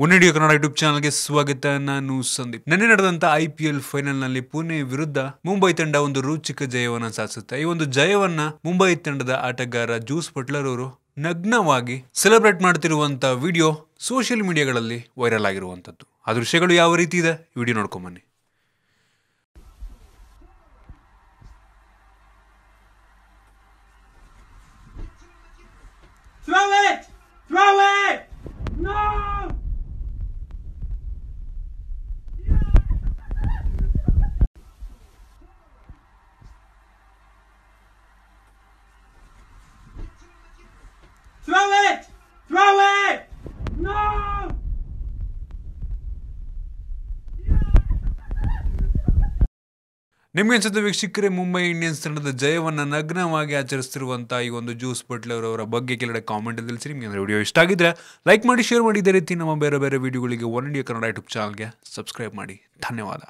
One India Kannada YouTube ಚಾನಲ್ಗೆ ಸ್ವಾಗತ. ನಾನು ಸಂದೀಪ್. ನಿನ್ನೆ ನಡೆದಂತ IPL ಫೈನಲ್ ನಲ್ಲಿ ಪುಣೆ ವಿರುದ್ಧ ಮುಂಬೈ ತಂಡ ಒಂದು ರೋಚಕ ಜಯವನ್ನ ಸಾಧಿಸುತ್ತೆ. ಈ ಒಂದು ಜಯವನ್ನ ಮುಂಬೈ ತಂಡದ ಆಟಗಾರ ಜೂಸ್ ಬಟ್ಲರ್ ಅವರು ನಗ್ನವಾಗಿ ಸೆಲೆಬ್ರೇಟ್ ಮಾಡ್ತಿರುವಂತ ವಿಡಿಯೋ ಸೋಷಿಯಲ್ ಮೀಡಿಯಾಗಳಲ್ಲಿ ವೈರಲ್ ಆಗಿರುವಂತದ್ದು. ಆ ದೃಶ್ಯಗಳು ಯಾವ ರೀತಿ ಇದೆ ವಿಡಿಯೋ ನೋಡ್ಕೊಂಡ್ ಬನ್ನಿ. Throw it! Throw it! No! Throw it! Throw it! No! ನಿಮ್ಗೆ ಅನ್ಸುತ್ತೆ ವೀಕ್ಷಕರೇ, ಮುಂಬೈ ಇಂಡಿಯನ್ಸ್ ತಂಡದ ಜಯವನ್ನ ನಗ್ನವಾಗಿ ಆಚರಿಸ್ತಿರುವಂತಹ ಈ ಒಂದು ಜೂಸ್ ಬಟ್ಲರ್ ಅವರ ಬಗ್ಗೆ ಕೆಲವು ಕಾಮೆಂಟ್ ತಿಳಿಸಿ. ನಿಮಗೆ ವಿಡಿಯೋ ಇಷ್ಟ ಆಗಿದ್ರೆ ಲೈಕ್ ಮಾಡಿ, ಶೇರ್ ಮಾಡಿ. ಇದೇ ರೀತಿ ನಮ್ಮ ಬೇರೆ ಬೇರೆ ವಿಡಿಯೋಗಳಿಗೆ ಒನ್ ಇಂಡಿಯಾ ಕನ್ನಡ ಯೂಟ್ಯೂಬ್ ಚಾನಲ್ಗೆ ಸಬ್ಸ್ಕ್ರೈಬ್ ಮಾಡಿ. ಧನ್ಯವಾದ.